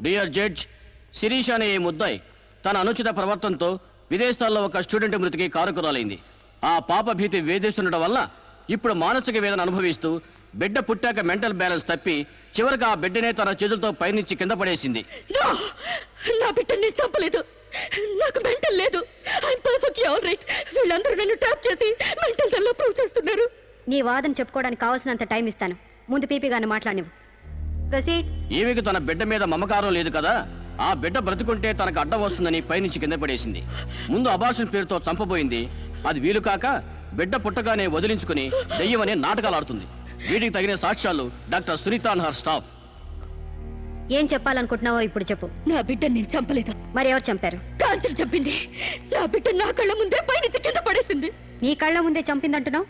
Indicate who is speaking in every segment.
Speaker 1: Dear judge, Sirish అనే ఈ ముద్దాయి తన అనుచిత ప్రవర్తనతో విదేశాల్లో ఒక స్టూడెంట్ మృతికి కారకురాలైంది. ఆ పాప భీతి వేధిస్తుండటం వల్ల ఇప్పుడు మానసిక వేదన అనుభవిస్తూ బిడ్డ పుట్టాక మెంటల్ బ్యాలెన్స్ తప్పి చివరికి ఆ బిడ్డనే తన చేతులతో పైనుంచి కింద పడేసింది.
Speaker 2: నా బిడ్డని చంపలేదు, నాకు మెంటల్ లేదు. I'm perfectly all right. వీళ్ళందరూ నన్ను ట్రాప్ చేసి మెంటల్ దానిలో ప్రూవ్ చేస్తున్నారు.
Speaker 3: నీ వాదన చెప్పుకోవడానికి కావాల్సినంత టైం ఇస్తాను. ముందు పీపీ గారిని మాట్లాడినవు. ప్రొసీడ్.
Speaker 1: ఈమెకు తన బిడ్డ మీద మమకారం లేదు కదా, ఆ బిడ్డ బ్రతుకుంటే తనకు అడ్డం వస్తుందని పైనుంచి కింద పడేసింది. ముందు అబార్షన్ పేరుతో చంపబోయింది. అది వీలు కాక బిడ్డ పుట్టగానే వదిలించుకుని దెయ్యమనే నాటకాలు ఆడుతుంది. వీటికి తగిన సాక్ష్యాలు doctor Sunitha and her staff.
Speaker 3: ఏం చెప్పాలనుకుంటున్నావో ఇప్పుడు చెప్పు.
Speaker 2: నా బిడ్డని నేను చంపలేదు.
Speaker 3: మరి ఎవరు చంపారు?
Speaker 2: కాంచెలు చంపింది. నా బిడ్డ నా కళ్ళ ముందే పైనుంచి కింద పడేసింది.
Speaker 3: నీ కళ్ళ ముందే చంపిందంటున్నావు,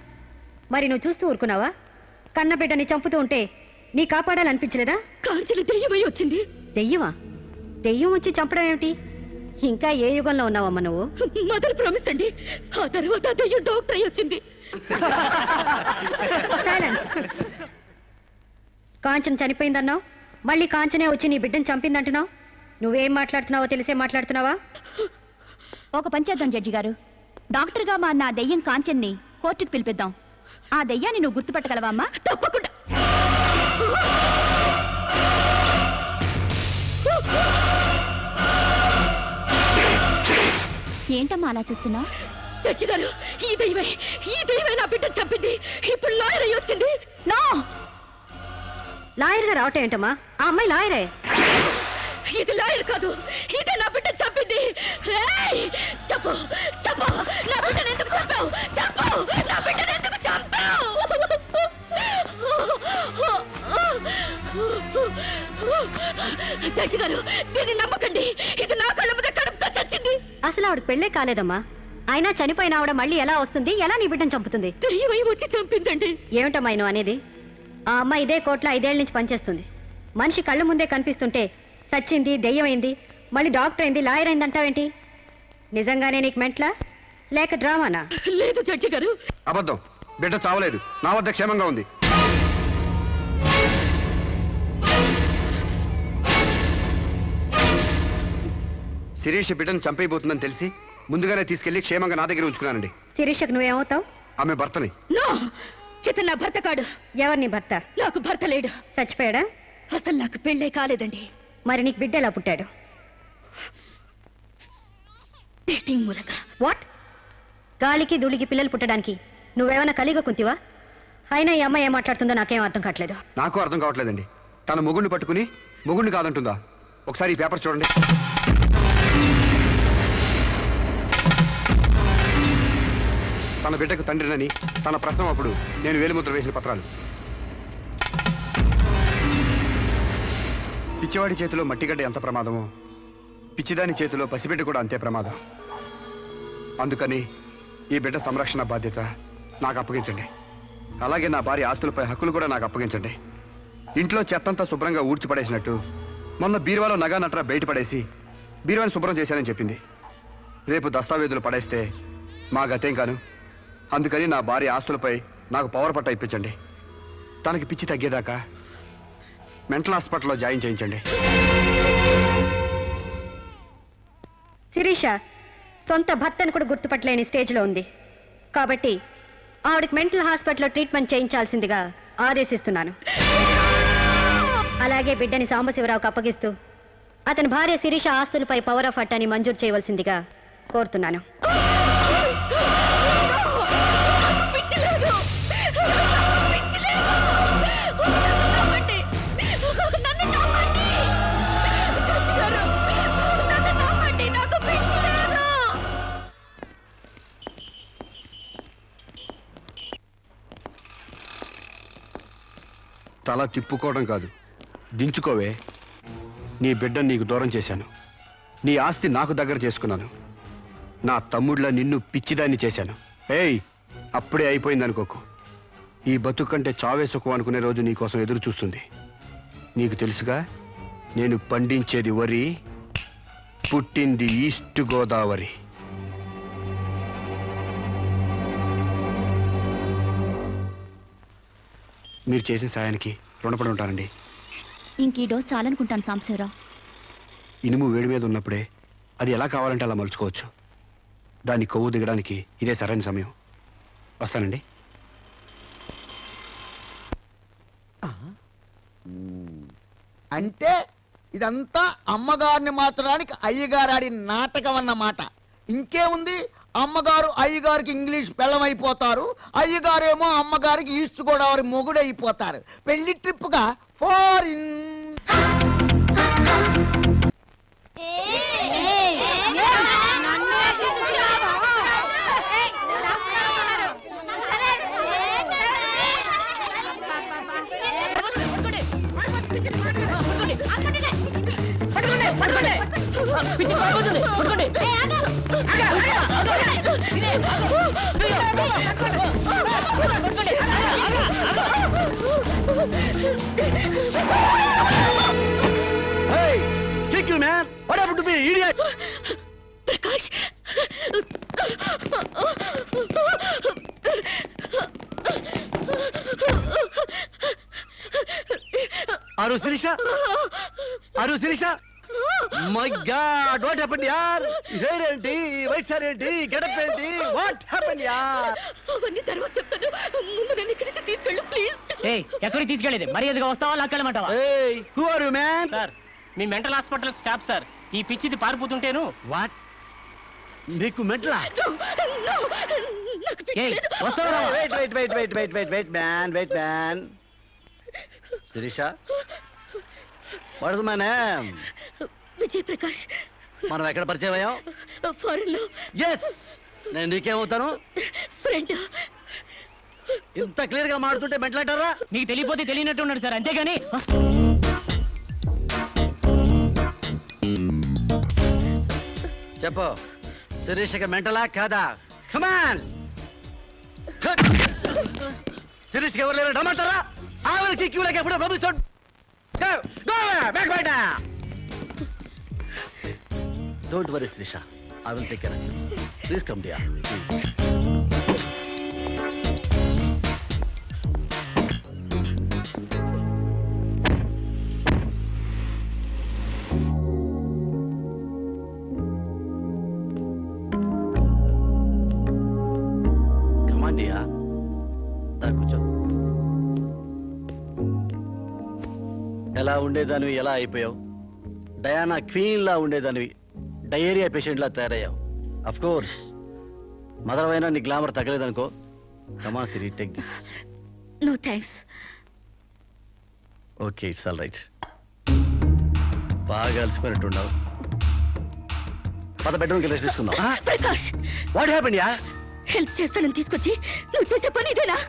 Speaker 3: మరి నువ్వు చూస్తూ ఊరుకున్నావా? కన్న బిడ్డని చంపుతూ ఉంటే నీ కాపాడాలనిపించలేదా?
Speaker 2: కాంచెలు దెయ్యమై వచ్చింది.
Speaker 3: దెయ్యమా? దెయ్యం వచ్చి చంపడం ఏమిటి? ఇంకా ఏ యుగంలో ఉన్నావమ్మా నువ్వు?
Speaker 2: మదర్ ప్రామిస్ అండి. ఆ తర్వాత దెయ్యం డాక్టర్ అయి వచ్చింది.
Speaker 3: సైలెన్స్. కాంచన చనిపోయిందన్నావు, మళ్ళీ కాంచనే వచ్చి నీ బిడ్డను చంపిందంటున్నావు. నువ్వేం మాట్లాడుతున్నావో తెలిసే మాట్లాడుతున్నావా?
Speaker 4: ఒక పంచేద్దాం జడ్జి గారు. డాక్టర్గా మా నా దెయ్యం కాంచన్ని కోర్టుకు పిలిపిద్దాం. ఆ దెయ్యాన్ని నువ్వు గుర్తుపట్టగలవా అమ్మా?
Speaker 2: తప్పకుండా.
Speaker 4: ఏంటమ్మా అలా చూస్తున్నావు?
Speaker 2: జడ్జి గారు, ఈ దైవే నా బిడ్డ చంపింది. ఇప్పుడు లాయర్ అయ్యి వచ్చింది.
Speaker 3: నో, లాయర్ గా రావటం ఏంటమ్మా? ఆ అమ్మాయి లాయరే.
Speaker 2: ఇది లాయర్ కాదు, ఇదే నా బిడ్డ చంపింది. చెప్పు చెప్పు, నా బిడ్డను ఎందుకు చంపావు? చెప్పు, నా బిడ్డను ఎందుకు చంపావు? జడ్జి గారు, దీన్ని నమ్మకండి. ఇది నా కళ్ళ మీద కడుపుతో చచ్చింది.
Speaker 3: అసలు ఆవిడ పెళ్ళే కాలేదమ్మా. అయినా చనిపోయిన ఆవిడ మళ్ళీ ఎలా వస్తుంది? ఎలా నీ బిడ్డను చంపుతుంది?
Speaker 2: దెయ్యమై వచ్చి చంపిందండి.
Speaker 3: ఏమిటమ్మా నువ్వు అనేది? ఆ అమ్మాయి ఇదే కోర్టులో 5 ఏళ్ల నుంచి పనిచేస్తుంది. మనిషి కళ్ళ ముందే కనిపిస్తుంటే సచ్చింది, దెయ్యమైంది, మళ్ళీ డాక్టర్ అయింది, లాయర్ అయింది అంటావేంటి? నిజంగానే నీకు మెంట్లా లేక డ్రామానా?
Speaker 2: లేదు జడ్జి గారు,
Speaker 5: అబద్ధం. బిడ్డ చావలేదు, నా వద్ద క్షేమంగా ఉంది. శిరీష్ బిడ్డను చంపైపోతుందని తెలిసి ముందుగానే తీసుకెళ్లి క్షేమంగా నా దగ్గర ఉంచుకున్నానండి.
Speaker 3: శిరీషకు నువ్వేమవుతావు?
Speaker 5: ఆమె భర్తని.
Speaker 2: నో, ఇతను నా భర్త కాడు.
Speaker 3: ఎవరిని భర్త?
Speaker 2: నాకు భర్త లేడు.
Speaker 3: చచ్చిపోయాడా?
Speaker 2: అసలు నాకు పెళ్ళే కాలేదండి.
Speaker 3: మరి నీకు బిడ్డ ఎలా పుట్టాడు?
Speaker 2: డేటింగ్ మూలంగా.
Speaker 3: వాట్? గాలికి ధూళికి పిల్లలు పుట్టడానికి నువ్వేమైనా కలిగ కుంతివా? అయినా ఈ అమ్మాయి ఏం మాట్లాడుతుందో నాకేం అర్థం కావట్లేదు.
Speaker 5: నాకు అర్థం కావట్లేదండి. తన మొగుడిని పట్టుకుని మొగుడిని కాదంటుందా? ఒకసారి ఈ పేపర్ చూడండి. తన బిడ్డకు తండ్రినని తన ప్రశ్న అప్పుడు నేను వేలిముద్ర వేసిన పత్రాలు. పిచ్చివాడి చేతిలో మట్టిగడ్డ ఎంత ప్రమాదమో పిచ్చిదాని చేతిలో పసిబిడ్డ కూడా అంతే ప్రమాదం. అందుకని ఈ బిడ్డ సంరక్షణ బాధ్యత నాకు అప్పగించండి. అలాగే నా భార్య ఆస్తులపై హక్కులు కూడా నాకు అప్పగించండి. ఇంట్లో చెత్తంతా శుభ్రంగా ఊడ్చిపడేసినట్టు మొన్న బీరువాలో నగా నట్రా బయటపడేసి బీరువాని శుభ్రం చేశానని చెప్పింది. రేపు దస్తావేజులు పడేస్తే మా గతేం కాను. అందుకని నా భార్య ఆస్తులపై నాకు పవర్ పట్ట ఇప్పించండి. తనకి పిచ్చి తగ్గేదాకా మెంటల్ హాస్పిటల్లో జాయిన్ చేయించండి.
Speaker 3: శిరీష సొంత భర్తను కూడా గుర్తుపట్టలేని స్టేజ్లో ఉంది. కాబట్టి ఆవిడకి మెంటల్ హాస్పిటల్లో ట్రీట్మెంట్ చేయించాల్సిందిగా ఆదేశిస్తున్నాను. అలాగే బిడ్డని సాంబశివరావుకు అప్పగిస్తూ అతని భార్య శిరీష ఆస్తులపై పవర్ ఆఫ్ అట్టాని మంజూరు చేయవలసిందిగా కోరుతున్నాను.
Speaker 5: తల తిప్పుకోవడం కాదు, దించుకోవే. నీ బిడ్డను నీకు దూరం చేశాను. నీ ఆస్తి నాకు దగ్గర చేసుకున్నాను. నా తమ్ముళ్ళ నిన్ను పిచ్చిదాన్ని చేశాను. ఏయ్, అప్పుడే అయిపోయిందనుకోకు. ఈ బతుకు కంటే చావే సుఖం అనుకునే రోజు నీకోసం ఎదురు చూస్తుంది. నీకు తెలుసుగా, నేను పండించేది వరి, పుట్టింది ఈస్ట్ గోదావరి. మీరు చేసిన సాయానికి రుణపడి ఉంటానండి.
Speaker 4: ఇంక ఈ డోస్ చాలనుకుంటాను సాంబశివరావు.
Speaker 5: ఇనుము వేడి మీద ఉన్నప్పుడే అది ఎలా కావాలంటే అలా మలుచుకోవచ్చు. దాన్ని కొవ్వు దిగడానికి ఇదే సరైన సమయం. వస్తానండి.
Speaker 6: అంటే ఇదంతా అమ్మగారిని మార్చడానికి అయ్యగారు ఆడిన నాటకం అన్నమాట. ఇంకేముంది, అమ్మగారు అయ్యగారికి ఇంగ్లీష్ పెళ్ళమైపోతారు, అయ్యగారేమో అమ్మగారికి ఈస్ట్ గోదావరి మొగుడైపోతారు. పెళ్లి ట్రిప్గా ఫారిన్.
Speaker 2: ప్రకాష్,
Speaker 7: అరు శిరీష, అరు Shirisha, my god, what happened యార్? హెయిర్ ఏంటి, వైట్ సారీ ఏంటి, గెటప్ ఏంటి, వాట్ హ్యాపెండ్ యార్?
Speaker 2: అవన్నీ తర్వాత చెప్తాను, ముందు నన్ను ఇక్కడి నుంచి తీసుకెళ్ళు ప్లీజ్.
Speaker 1: ఎక్కడికి తీసుకెళ్ళేది? మరి ఎదుగా వస్తావా లాక్కెళ్ళమంటావా?
Speaker 7: ఏయ్, who are you man?
Speaker 1: Sir, మీ మెంటల్ హాస్పిటల్ స్టాఫ్ సార్. ఈ పిచ్చిది పారిపోతుంటేను.
Speaker 7: వాట్? నీకు మెంటలా?
Speaker 1: వస్తావా?
Speaker 7: Wait wait wait wait wait wait wait man, wait man. Shirisha, what is my name?
Speaker 2: Vijay Prakash.
Speaker 7: మనం ఎక్కడ పరిచయం అయ్యాం?
Speaker 2: ఫారెన్ లో.
Speaker 7: ఎస్, నేను నీకేమవుతాను?
Speaker 2: ఫ్రెండ్.
Speaker 7: ఇంత క్లియర్ గా మాడుతుంటే మెంటలంటారా?
Speaker 1: నీకు తెలియపోతే తెలియనట్టు ఉన్నాడు సార్, అంతేగాని.
Speaker 7: చెప్పు, శిరీషకి మెంటలా కాదా? కమాన్. శిరీష్కి ఎవరు లేరు రమ్మంటారా? ఆవిడకి క్యూలకి ఎప్పుడో పంపిస్తాడు. Don't worry Shirisha, I will take care of you. Please come dear. ఎలా ఉండేదానివి ఎలా అయిపోయావు? డయానా క్వీన్ లా ఉండేదానివి డయేరియా పేషెంట్ లా తయారయ్యావు. అఫ్ కోర్స్ మదర్ అయినా నీ గ్లామర్ తగ్గలేదనుకో. Come on Siri, take this.
Speaker 2: No thanks.
Speaker 7: Okay, it's all right. బాగా అలసిపోయినట్టున్నావు. పద బెడ్రూమ్కి రెస్ట్ తీసుకుందాం.
Speaker 2: ప్రకాష్,
Speaker 7: వాట్ హ్యాపెండ్ యా?
Speaker 2: హెల్ప్ చేస్తానని తీసుకొచ్చి నువ్వు చేసే పని ఇదేనా?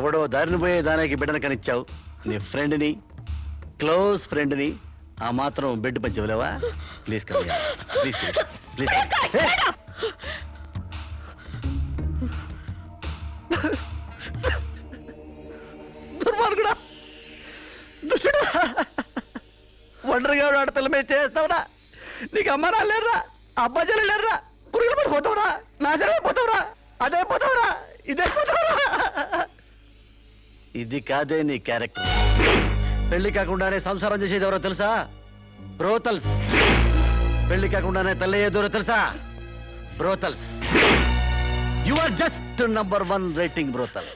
Speaker 7: ఎవడో దారిని పోయే దానికి బిడ్డను కనిచ్చావు. నీ ఫ్రెండ్ని, క్లోజ్ ఫ్రెండ్ని ఆ మాత్రం బెడ్ పంచి ఇవ్వలేవా? Please come here, please please. దుర్మార్గుడా, దుష్టుడా, ఒంటరిగా ఆడపిల్ల మీద చేస్తావురా? నీకు అమ్మ రాలేరా, అబ్బా చెల్లెలేరా? పురుగులు పడిపోతావురా, నాశనమైపోతావురా, అదైపోతావురా, ఇదైపోతావురా. ఇది కాదే నీ క్యారెక్టర్. పెళ్లి కాకుండానే సంసారం చేసేది ఎవరో తెలుసా? బ్రోతల్స్. పెళ్లి కాకుండానే తల్లి అయ్యేదెవరో తెలుసా? Brothels. You are just number 1 rating brothel.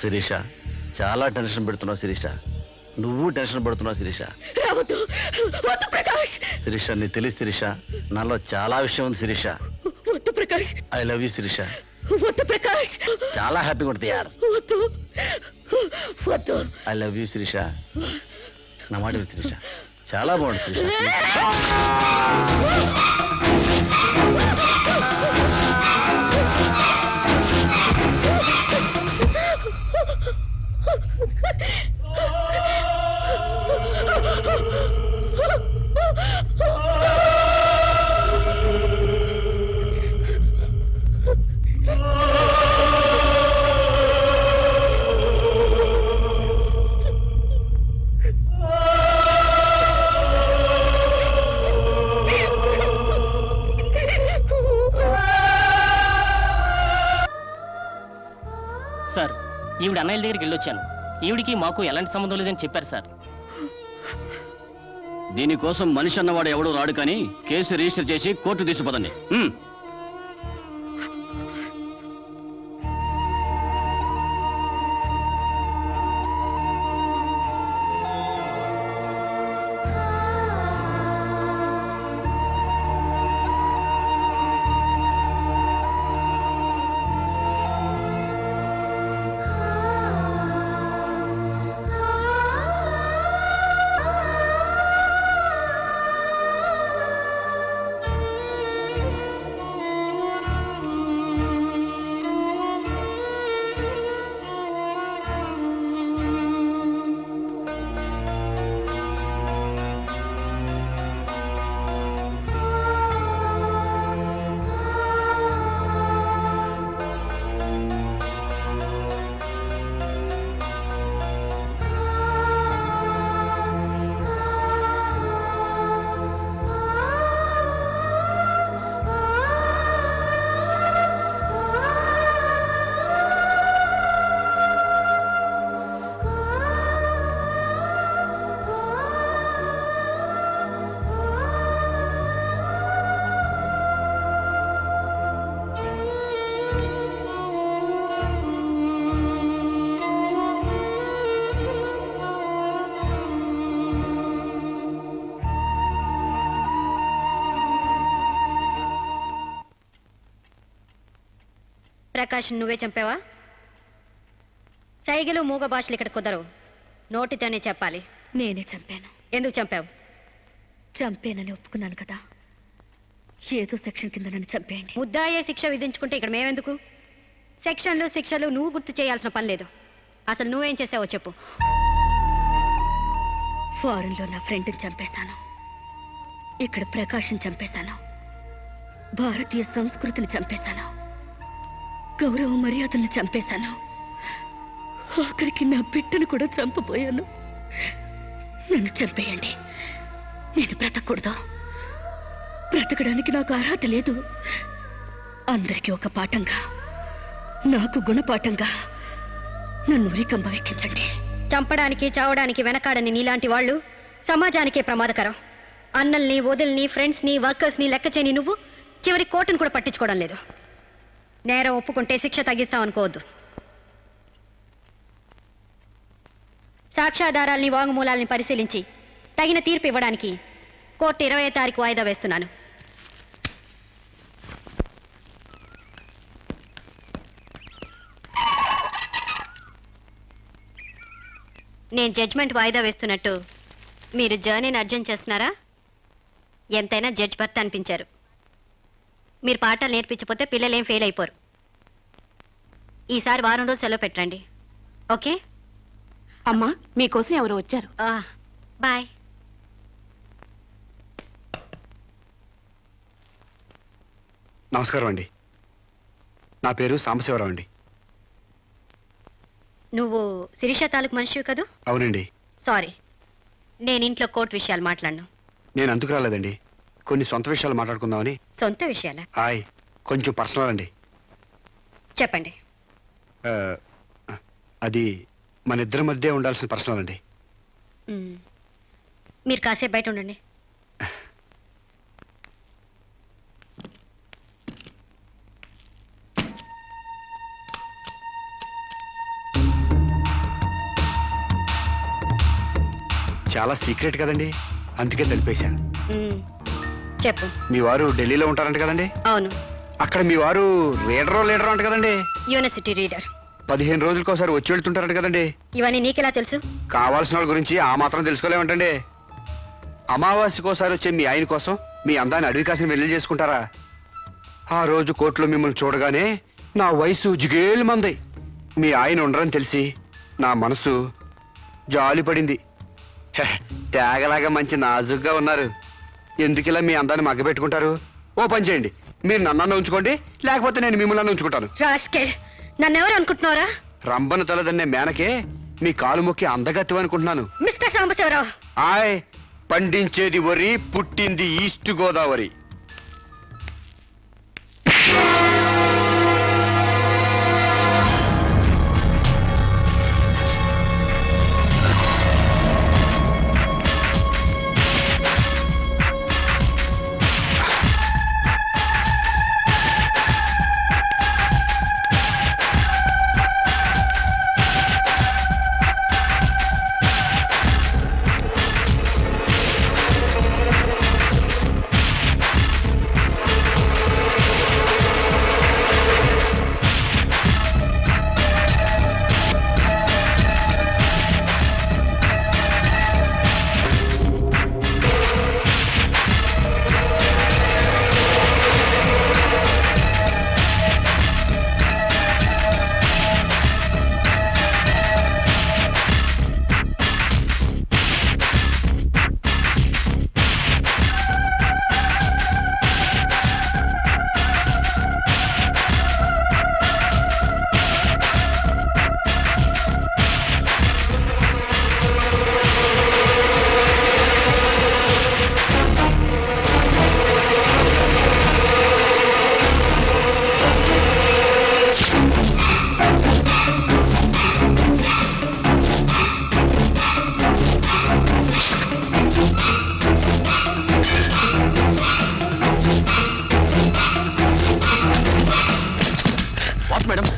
Speaker 7: Shirisha, చాలా టెన్షన్ పెడుతున్నావు శిరీష. నువ్వు టెన్షన్ పడుతున్నావు శిరీష. శిరీష, నీ తెలియదు శిరీష, నాలో చాలా విషయం ఉంది Shirisha. I love you Shirisha. చాలా హ్యాపీగా ఉంటుంది యార్. I love you Shirisha. నా మాట శిరీష, చాలా బాగుంటుంది శిరీష.
Speaker 8: ఈవిడ అన్నయ్య దగ్గరికి వెళ్ళొచ్చాను. ఈవిడికి మాకు ఎలాంటి సంబంధం లేదని చెప్పారు సార్.
Speaker 1: దీనికోసం మనిషి అన్నవాడు ఎవడూ రాడు, కానీ కేసు రిజిస్టర్ చేసి కోర్టు తీసుకుపోదండి.
Speaker 3: ప్రకాష్ నువ్వే చంపావా? సైగలు మూగ భాషలు ఇక్కడ కుదరవు, నోటితోనే చెప్పాలి.
Speaker 2: నేనే చంపాను.
Speaker 3: ఎందుకు చంపావు?
Speaker 2: చంపానని ఒప్పుకున్నాను కదా, ఏదో సెక్షన్ కింద నన్ను చంపేయండి.
Speaker 3: ముద్దాయే శిక్ష విధించుకుంటే ఇక్కడ మేమెందుకు? సెక్షన్లు శిక్షలు నువ్వు గుర్తు చేయాల్సిన పని లేదు. అసలు నువ్వేం చేసావో చెప్పు.
Speaker 2: ఫారెన్లో నా ఫ్రెండ్ని చంపేశాను, ఇక్కడ ప్రకాశం చంపేశాను, భారతీయ సంస్కృతిని చంపేశాను, గౌరవ మర్యాదలను చంపేశాను, ఆఖరికి నా బిడ్డను కూడా చంపబోయాను. నన్ను చంపేయండి, నేను బ్రతకూడదు. బ్రతకడానికి నాకు అర్హత లేదు. అందరికీ ఒక పాఠంగా, నాకు గుణపాఠంగా నన్ను ఉరికంబ ఎక్కించండి.
Speaker 3: చంపడానికి చావడానికి వెనకాడని నీలాంటి వాళ్ళు సమాజానికే ప్రమాదకరం. అన్నల్ని, వదిల్ని, ఫ్రెండ్స్ని, వర్కర్స్ని లెక్క చేయని నువ్వు చివరి కోర్టును కూడా పట్టించుకోవడం లేదు. నేరం ఒప్పుకుంటే శిక్ష తగ్గిస్తామనుకోవద్దు. సాక్ష్యాధారాల్ని, వాంగ్మూలాల్ని పరిశీలించి తగిన తీర్పు ఇవ్వడానికి కోర్టు 20వ తారీఖు వాయిదా వేస్తున్నాను. నేను జడ్జ్మెంట్ వాయిదా వేస్తున్నట్టు మీరు జర్నీని అర్జెంట్ చేస్తున్నారా? ఎంతైనా జడ్జ్ భర్త అనిపించారు. మీరు పాఠాలు నేర్పించకపోతే పిల్లలేం ఫెయిల్ అయిపోరు. ఈసారి వారం రోజు సెలవు పెట్టండి, ఓకే?
Speaker 4: అమ్మా, మీకోసం ఎవరు వచ్చారు.
Speaker 3: బాయ్.
Speaker 5: నమస్కారం అండి, నా పేరు సాంబశివరావు అండి.
Speaker 3: నువ్వు శిరీష తాలూకు మనిషివి కదూ?
Speaker 5: అవునండి.
Speaker 3: సారీ, నేను ఇంట్లో కోర్టు విషయాలు మాట్లాడను.
Speaker 5: నేను అందుకు రాలేదండి, కొన్ని సొంత విషయాలు మాట్లాడుకుందామని.
Speaker 3: సొంత విషయాలా?
Speaker 5: హాయ్, కొంచెం పర్సనల్ అండి.
Speaker 3: చెప్పండి.
Speaker 5: అది మన ఇద్దరి మధ్య ఉండాల్సిన పర్సనల్ అండి.
Speaker 3: మీరు కాసేపు బయట ఉండండి.
Speaker 5: చాలా సీక్రెట్ కదండి, అందుకే తెలిపేశా.
Speaker 3: చెప్పు.
Speaker 5: మీ వారు ఢిల్లీలో ఉంటారంట కదండి?
Speaker 3: అవును.
Speaker 5: అక్కడ మీ వారు లీడరో అంట కదండి?
Speaker 3: University reader.
Speaker 5: 15 రోజులకోసారి వచ్చి వెళ్తుంటారంట కదండి?
Speaker 3: ఇవన్నీ నీకెలా తెలుసు?
Speaker 5: కావాల్సిన వాళ్ళ గురించి ఆ మాత్రం తెలుసుకోలేమంటండి. అమావాస్యకోసారి వచ్చే మీ ఆయన కోసం మీ అందాన్ని అడవి కాసిన వెళ్ళి చేసుకుంటారా? ఆ రోజు కోర్టులో మిమ్మల్ని చూడగానే నా వయసు జిగేలు మంది. మీ ఆయన ఉండరని తెలిసి నా మనసు జాలి పడింది. తేగలాగా మంచి నాజుగ్గా ఉన్నారు. ఎందుకిలా మీ అందాన్ని మగ్గబెట్టుకుంటారు? ఓ పని చేయండి, మీరు నన్ను ఉంచుకోండి, లేకపోతే నేను మిమ్మల్ని ఉంచుకుంటాను.
Speaker 3: నన్నెవరు అనుకుంటున్నారా?
Speaker 5: రంబను తలదన్నే మేనకే మీ కాలు మొక్కి అందగత్తి అనుకుంటున్నాను.
Speaker 3: మిస్టర్ సాంబశివరావు,
Speaker 5: ఆయ్, పండించేది వరి, పుట్టింది ఈస్ట్ గోదావరి.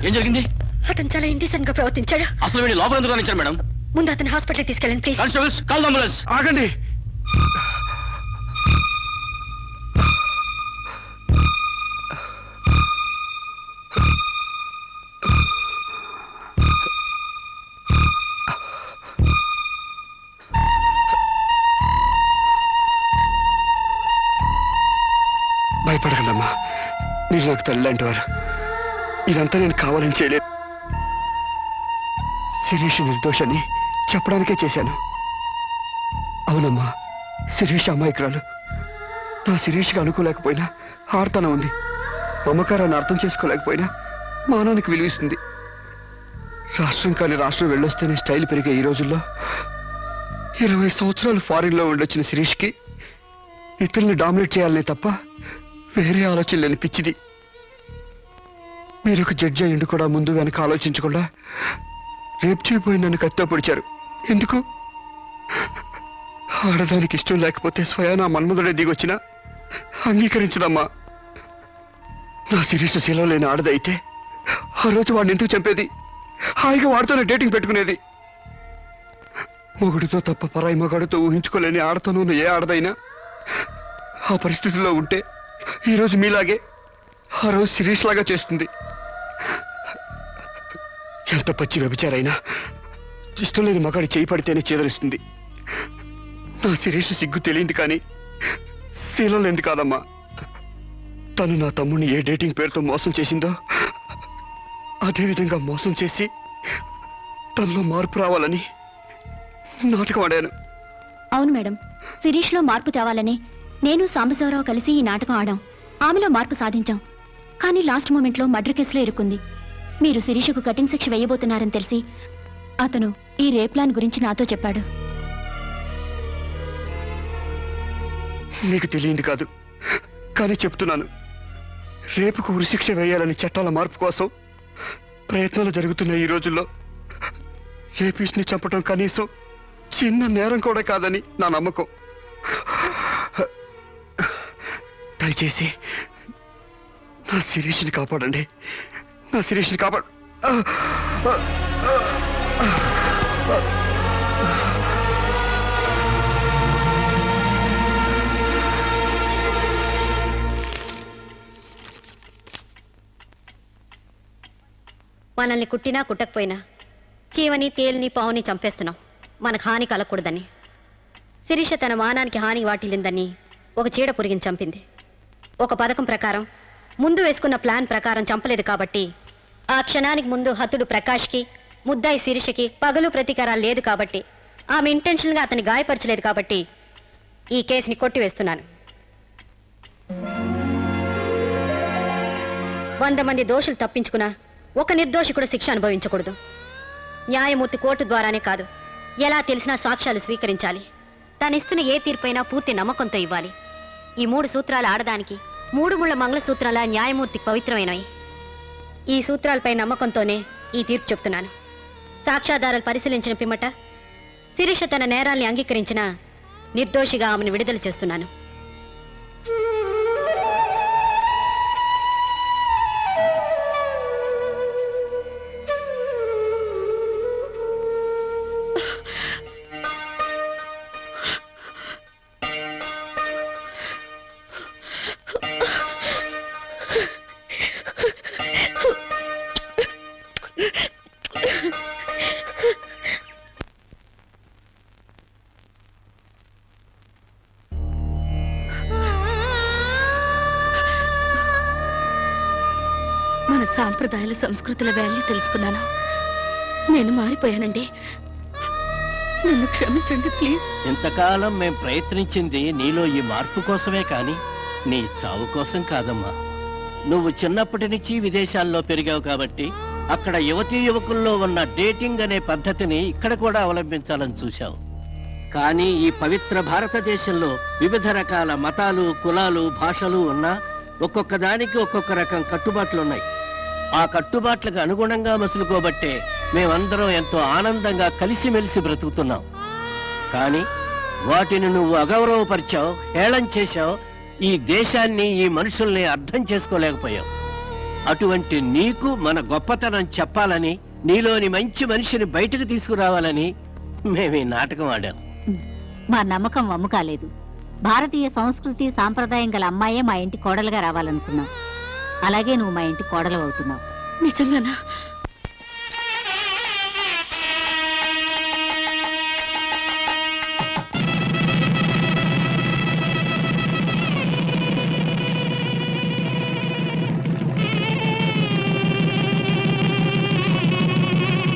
Speaker 1: ఏం జరిగింది?
Speaker 3: అతను చాలా ఇండిసెంట్ గా ప్రవర్తించాడు.
Speaker 1: అసలు వీడి లోపల ఎందుకు రానిచ్చారు మేడం?
Speaker 3: ముందు అతను హాస్పిటల్ తీసుకెళ్ళండి ప్లీజ్.
Speaker 1: Constables call ambulance.
Speaker 5: ఆగండి. భయపడకండమ్మా, మీరు నాకు తల్లి లాంటి వారు. ఇదంతా నేను కావాలని చేయలేదు. శిరీష్ నిర్దోషని చెప్పడానికే చేశాను. అవునమ్మా, శిరీష్ అమాయకురాలు. నా శిరీష్కి అనుకోలేకపోయినా ఆర్తన ఉంది. మమకారాన్ని అర్థం చేసుకోలేకపోయినా మానవునికి విలువిస్తుంది. రాష్ట్రం కాని రాష్ట్రం వెళ్ళొస్తేనే స్టైల్ పెరిగే ఈ రోజుల్లో 20 సంవత్సరాలు ఫారిన్లో ఉండొచ్చిన శిరీష్కి ఇతరుల్ని డామినేట్ చేయాలనే తప్ప వేరే ఆలోచన లేని పిచ్చిది. మీరు ఒక జడ్జి అయ్యిండు కూడా ముందు వెనక ఆలోచించకుండా రేపు చేయబోయి నన్ను కత్తితో పొడిచారు. ఎందుకు? ఆడదానికి ఇష్టం లేకపోతే స్వయానా మన్మధుడే దిగొచ్చినా అంగీకరించదమ్మా. నా శిరీష్ శీలం లేని ఆడదైతే ఆ రోజు వాడిని ఎందుకు చంపేది? హాయిగా వాడితోనే డేటింగ్ పెట్టుకునేది. మొగుడితో తప్ప పరాయి మగాడితో ఊహించుకోలేని ఆడతోనూ ఉన్న ఏ ఆడదైనా ఆ పరిస్థితుల్లో ఉంటే ఈరోజు మీలాగే ఆ రోజు శిరీష్ లాగా చేస్తుంది. ఎంత పచ్చి వ్యభిచారైనా ఇష్టం లేని మగాడి చేయి పడితేనే చేదరిస్తుంది. నా శిరీష్ సిగ్గు తెలియంది కానీ శీలం లేనిది కాదమ్మా. తను నా తమ్ముడిని ఏ డేటింగ్ పేరుతో మోసం చేసిందో అదేవిధంగా మోసం చేసి తనలో మార్పు రావాలని నాటకం ఆడాను.
Speaker 4: అవును మేడం, శిరీష్లో మార్పు తేవాలని నేను సాంబశివరావు కలిసి ఈ నాటకం ఆడాం. ఆమెలో మార్పు సాధించాం. కానీ లాస్ట్ మూమెంట్లో మర్డర్ కేసులో ఇరుక్కుంది. మీరు శిరీషకు కఠిన శిక్ష వేయబోతున్నారని తెలిసి అతను ఈ రేప్ ప్లాన్ గురించి నాతో చెప్పాడు.
Speaker 5: మీకు తెలియంది కాదు కానీ చెప్తున్నాను. రేపుకు ఉరిశిక్ష వేయాలని చట్టాల మార్పు కోసం ప్రయత్నాలు జరుగుతున్న ఈ రోజుల్లో రేపిస్ని చంపటం కనీసం చిన్న నేరం కూడా కాదని నా నమ్మకం. దయచేసి నా శిరీష్ని కాపాడండి. నా శిరీష్ని కాపాడు.
Speaker 3: మనల్ని కుట్టినా కుట్టకపోయినా చీవని తేలిని పావుని చంపేస్తున్నాం మనకు హాని కలగకూడదని. శిరీష తన మానానికి హాని వాటిల్లిందని ఒక చీడ పురిగిని చంపింది. ఒక పథకం ప్రకారం ముందు వేసుకున్న ప్లాన్ ప్రకారం చంపలేదు కాబట్టి ఆ క్షణానికి ముందు హతుడు ప్రకాష్కి ముద్దాయి శిరీషకి పగలు ప్రతీకారాలు లేదు కాబట్టి ఆమె ఇంటెన్షన్గా అతన్ని గాయపరచలేదు కాబట్టి ఈ కేసుని కొట్టివేస్తున్నాను. 100 మంది దోషులు తప్పించుకున్నా ఒక నిర్దోషి కూడా శిక్ష అనుభవించకూడదు. న్యాయమూర్తి కోర్టు ద్వారానే కాదు, ఎలా తెలిసినా సాక్ష్యాలు స్వీకరించాలి. తనిస్తున్న ఏ తీర్పైనా పూర్తి నమ్మకంతో ఇవ్వాలి. ఈ 3 సూత్రాలు ఆడదానికి 3 ముళ్ళ మంగళసూత్రాల న్యాయమూర్తికి పవిత్రమైనవి. ఈ సూత్రాలపై నమ్మకంతోనే ఈ తీర్పు చెప్తున్నాను. సాక్ష్యాధారాలు పరిశీలించిన పిమ్మట శిరీష తన నేరాల్ని అంగీకరించిన నిర్దోషిగా ఆమెను విడుదల చేస్తున్నాను.
Speaker 2: మన సాంప్రదాయాల సంస్కృతుల వాల్యూ తెలుసుకున్నాను. నేను మారిపోయానండి. నన్ను క్షమించండి ప్లీజ్.
Speaker 8: ఇంతకాలం మేం ప్రయత్నించింది నీలో ఈ మార్పు కోసమే కానీ నీ చావు కోసం కాదమ్మా. నువ్వు చిన్నప్పటి నుంచి విదేశాల్లో పెరిగావు కాబట్టి అక్కడ యువతీ యువకుల్లో ఉన్న డేటింగ్ అనే పద్ధతిని ఇక్కడ కూడా అవలంబించాలని చూశావు. కానీ ఈ పవిత్ర భారతదేశంలో వివిధ రకాల మతాలు, కులాలు, భాషలు ఉన్నా ఒక్కొక్క దానికి ఒక్కొక్క రకం కట్టుబాట్లున్నాయి. ఆ కట్టుబాట్లకు అనుగుణంగా మసులుకోబట్టే మేమందరం ఎంతో ఆనందంగా కలిసిమెలిసి బ్రతుకుతున్నాం. కానీ వాటిని నువ్వు అగౌరవపరిచావు, హేళన చేశావు. ఈ దేశాన్ని, ఈ మనుషుల్ని అర్థం చేసుకోలేకపోయావు. అటువంటి నీకు మన గొప్పతనం చెప్పాలని, నీలోని మంచి మనిషిని బయటకు తీసుకురావాలని మేము ఈ నాటకం ఆడాం.
Speaker 9: మా నమ్మకం వమ్ము కాలేదు. భారతీయ సంస్కృతి సాంప్రదాయం గల అమ్మాయే మా ఇంటి కోడలుగా రావాలనుకున్నావు. అలాగే నువ్వు మా ఇంటి కోడలు అవుతున్నావు.
Speaker 2: నిజంగానా?